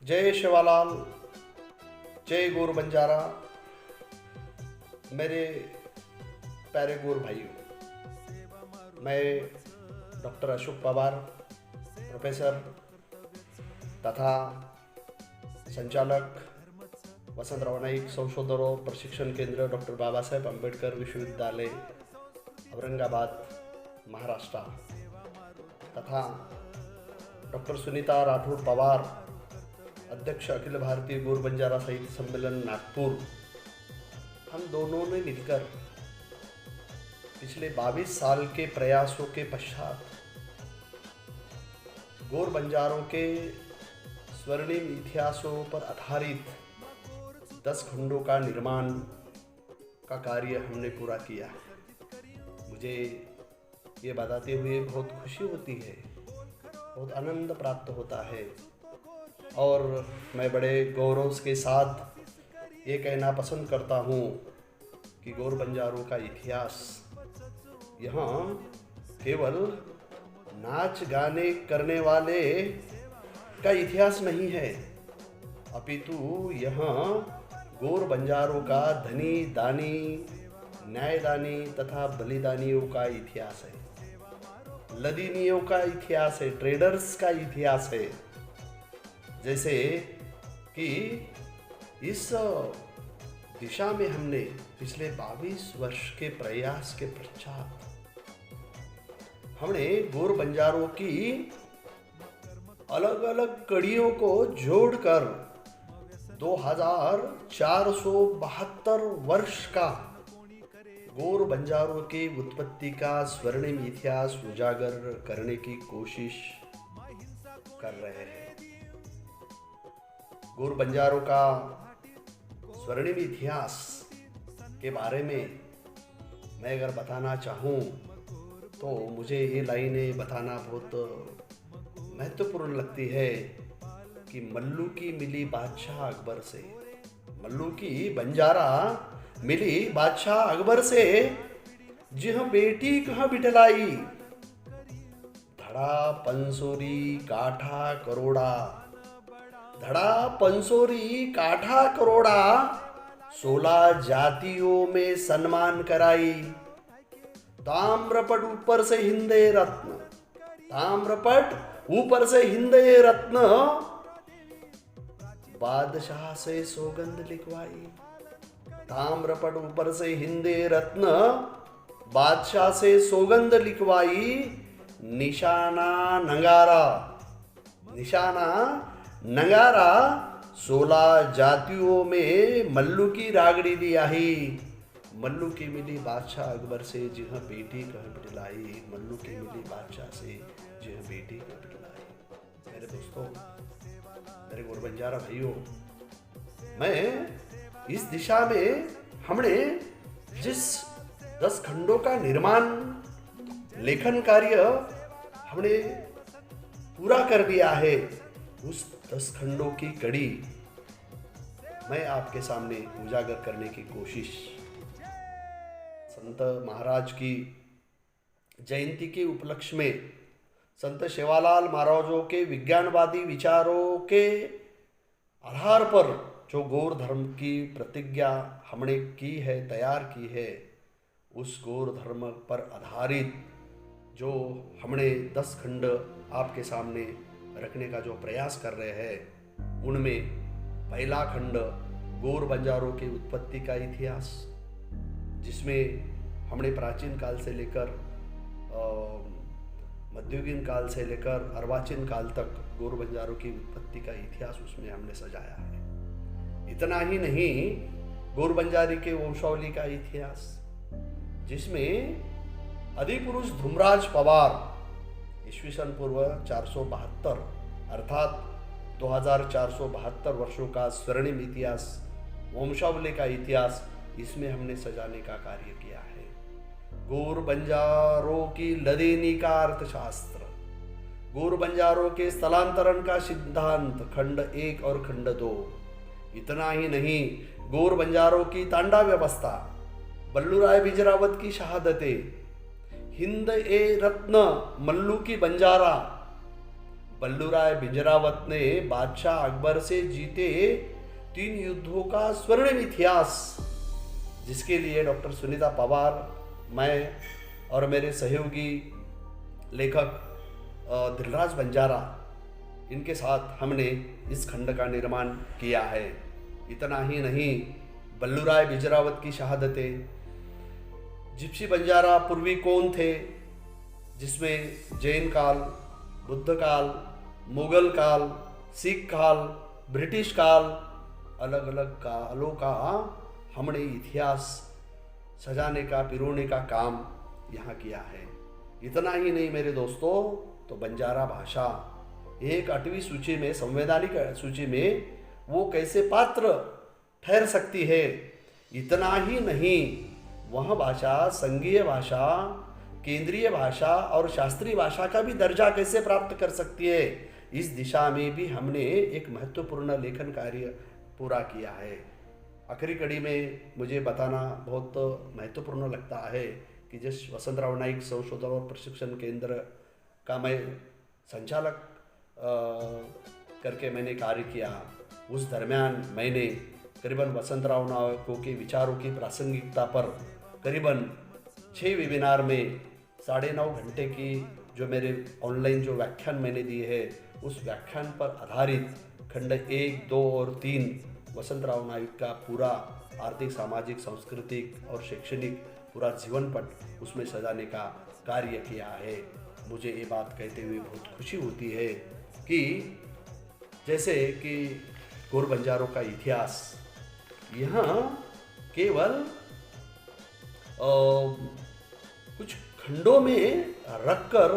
जय शिवालाल, जय गौर बंजारा। मेरे प्यारे गौर भाइयों, मैं डॉक्टर अशोक पवार, प्रोफेसर तथा संचालक वसंतराव नाईक संशोधन और प्रशिक्षण केंद्र डॉक्टर बाबासाहेब आंबेडकर विश्वविद्यालय औरंगाबाद महाराष्ट्र तथा डॉक्टर सुनीता राठौड़ पवार, अध्यक्ष अखिल भारतीय गौर बंजारा साहित्य सम्मेलन नागपुर, हम दोनों ने मिलकर पिछले 22 साल के प्रयासों के पश्चात गौर बंजारों के स्वर्णिम इतिहासों पर आधारित 10 खंडों का निर्माण का कार्य हमने पूरा किया है। मुझे ये बताते हुए बहुत खुशी होती है, बहुत आनंद प्राप्त होता है और मैं बड़े गौरव के साथ ये कहना पसंद करता हूँ कि गौर बंजारों का इतिहास यहाँ केवल नाच गाने करने वाले का इतिहास नहीं है, अपितु यहाँ गौर बंजारों का धनी दानी, न्यायदानी तथा बलिदानियों का इतिहास है, लदीनियों का इतिहास है, ट्रेडर्स का इतिहास है। जैसे कि इस दिशा में हमने पिछले 22 वर्ष के प्रयास के पश्चात हमने गौर बंजारों की अलग अलग कड़ियों को जोड़कर 2472 वर्ष का गौर बंजारों के उत्पत्ति का स्वर्णिम इतिहास उजागर करने की कोशिश कर रहे हैं। गौर बंजारों का स्वर्णिम इतिहास के बारे में मैं अगर बताना चाहूँ तो मुझे ये लाइनें बताना बहुत महत्वपूर्ण लगती है कि मल्लू की मिली बादशाह अकबर से, मल्लू की बंजारा मिली बादशाह अकबर से, जिह बेटी कहाँ बिठलाई, धड़ा पंसोरी काठा करोड़ा, धड़ा पंसोरी काठा करोड़ा, 16 जातियों में सम्मान कराई, ताम्रपट ऊपर से हिंदे रत्न, ताम्रपट ऊपर से हिंदे रत्न, बादशाह से सौगंध लिखवाई, ताम्रपट ऊपर से हिंदे रत्न, बादशाह से सौगंध लिखवाई, निशाना नगारा, निशाना नगारा, 16 जातियों में मल्लू की रागड़ी दी आई, मल्लू की मिली बादशाह अकबर से जिह बेटी कह बिटलाई, मल्लू की मिली बादशाह से जिह बेटी कह बिटलाई। मेरे दोस्तों, मेरे गौर बंजारा भाइयों, मैं इस दिशा में हमने जिस 10 खंडों का निर्माण लेखन कार्य हमने पूरा कर दिया है, उस 10 खंडों की कड़ी मैं आपके सामने उजागर करने की कोशिश संत महाराज की जयंती के उपलक्ष्य में संत सेवालाल महाराजों के विज्ञानवादी विचारों के आधार पर जो गौर धर्म की प्रतिज्ञा हमने की है, तैयार की है, उस गौर धर्म पर आधारित जो हमने 10 खंड आपके सामने रखने का जो प्रयास कर रहे हैं, उनमें पहला खंड गौर बंजारों की उत्पत्ति का इतिहास, जिसमें हमने प्राचीन काल से लेकर मध्ययुगीन काल से लेकर अर्वाचीन काल तक गौर बंजारों की उत्पत्ति का इतिहास उसमें हमने सजाया है। इतना ही नहीं, गौर बंजारी के वंशावली का इतिहास, जिसमें आदिपुरुष धूमराज पवार ईस्वीसन पूर्व 472 अर्थात 2472 वर्षों का स्वर्णिम इतिहास, वंशावली का इतिहास, इसमें हमने सजाने का कार्य किया है। गौर बंजारों की लदेनी का अर्थशास्त्र, गौर बंजारों के स्थलांतरण का सिद्धांत खंड 1 और खंड 2। इतना ही नहीं, गौर बंजारों की तांडा व्यवस्था, बल्लूराय बिजरावत की शहादतें, हिंद ए रत्न मल्लू की बंजारा, बल्लूराय बिजरावत ने बादशाह अकबर से जीते 3 युद्धों का स्वर्णिम इतिहास, जिसके लिए डॉक्टर सुनीता पवार, मैं और मेरे सहयोगी लेखक दिलराज बंजारा, इनके साथ हमने इस खंड का निर्माण किया है। इतना ही नहीं, बल्लूराय बिजरावत की शहादतें, जिप्सी बंजारा पूर्वी कौन थे, जिसमें जैन काल, बुद्ध काल, मुगल काल, सिख काल, ब्रिटिश काल, अलग अलग कालों का हमने इतिहास सजाने का, पिरोने का काम यहाँ किया है। इतना ही नहीं मेरे दोस्तों, तो बंजारा भाषा एक 8वीं सूची में, संवैधानिक सूची में वो कैसे पात्र ठहर सकती है। इतना ही नहीं, वह भाषा संघीय भाषा, केंद्रीय भाषा और शास्त्रीय भाषा का भी दर्जा कैसे प्राप्त कर सकती है। इस दिशा में भी हमने एक महत्वपूर्ण लेखन कार्य पूरा किया है। आखिरी कड़ी में मुझे बताना बहुत महत्वपूर्ण लगता है कि जिस वसंतराव नाईक संशोधन और प्रशिक्षण केंद्र का मैं संचालक करके मैंने कार्य किया, उस दरमियान मैंने करीबन वसंतराव नाईक के विचारों की प्रासंगिकता पर करीबन 6 वेबिनार में 9.5 घंटे की जो मेरे ऑनलाइन जो व्याख्यान मैंने दिए है, उस व्याख्यान पर आधारित खंड 1, 2 और 3 वसंतराव नाईक का पूरा आर्थिक, सामाजिक, सांस्कृतिक और शैक्षणिक पूरा जीवन पट उसमें सजाने का कार्य किया है। मुझे ये बात कहते हुए बहुत खुशी होती है कि जैसे कि गौर बंजारों का इतिहास यहाँ केवल कुछ खंडों में रखकर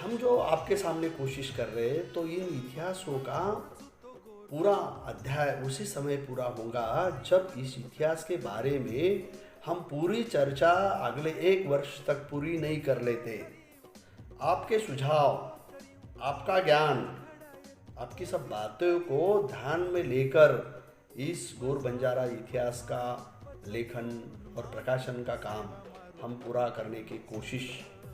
हम जो आपके सामने कोशिश कर रहे हैं, तो इन इतिहासों का पूरा अध्याय उसी समय पूरा होगा जब इस इतिहास के बारे में हम पूरी चर्चा अगले 1 वर्ष तक पूरी नहीं कर लेते। आपके सुझाव, आपका ज्ञान, आपकी सब बातों को ध्यान में लेकर इस गौर बंजारा इतिहास का लेखन और प्रकाशन का काम हम पूरा करने की कोशिश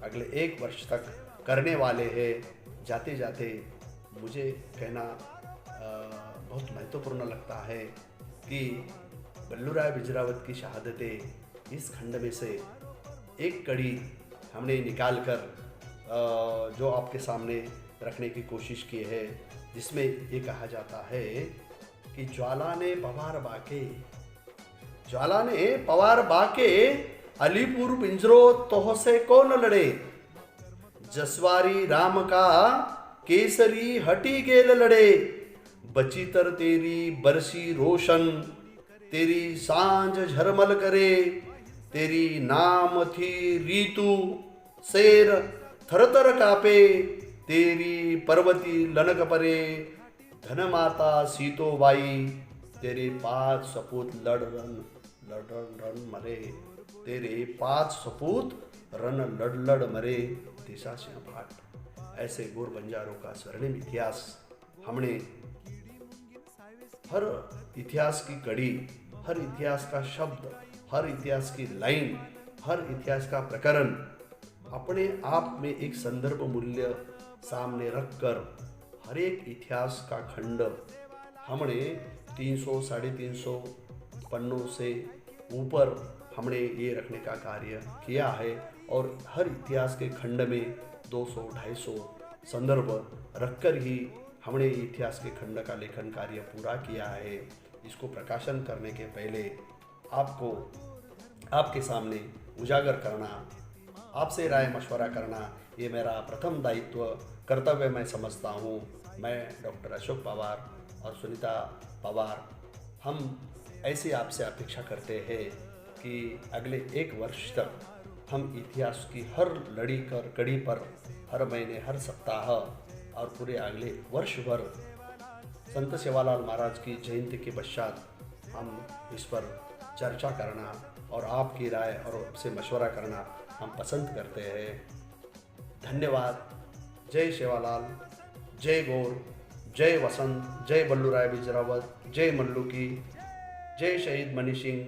अगले 1 वर्ष तक करने वाले हैं। जाते जाते मुझे कहना बहुत महत्वपूर्ण लगता है कि बल्लूराय बिजरावत की शहादतें इस खंड में से एक कड़ी हमने निकाल कर जो आपके सामने रखने की कोशिश की है, जिसमें ये कहा जाता है कि ज्वाला ने पवार बाके अलीपुर पिंजरो तोह से कौन लड़े, जसवारी राम का केसरी हटी गेल लड़े, बची तर तेरी बरसी रोशन, तेरी सांझ झरमल करे, तेरी नाम थी रीतु शेर थरथर कापे, तेरी पर्वती लनक परे, धनमाता सीतोबाई, तेरे 5 सपूत लड़ रन मरे, तेरे 5 सपूत रन लड़ मरे, दिशा सिंह भाट। ऐसे गौर बंजारों का स्वर्णिम इतिहास हमने हर इतिहास की कड़ी, हर इतिहास का शब्द, हर इतिहास की लाइन, हर इतिहास का प्रकरण अपने आप में एक संदर्भ मूल्य सामने रखकर हर एक इतिहास का खंड हमने 300 350 पन्नों से ऊपर हमने ये रखने का कार्य किया है और हर इतिहास के खंड में 200-250 संदर्भ रखकर ही हमने इतिहास के खंड का लेखन कार्य पूरा किया है। इसको प्रकाशन करने के पहले आपको आपके सामने उजागर करना, आपसे राय मशवरा करना, ये मेरा प्रथम दायित्व कर्तव्य मैं समझता हूँ। मैं डॉक्टर अशोक पवार और सुनीता पवार हम ऐसी आपसे अपेक्षा करते हैं कि अगले 1 वर्ष तक हम इतिहास की हर कड़ी पर हर महीने, हर सप्ताह और पूरे अगले वर्ष भर संत सेवालाल महाराज की जयंती के पश्चात हम इस पर चर्चा करना और आपकी राय और आपसे मशवरा करना हम पसंद करते हैं। धन्यवाद। जय सेवालाल, जय गौर, जय वसंत, जय बल्लूराय बिजरावत, जय मल्लू की, जय शहीद मनी सिंह।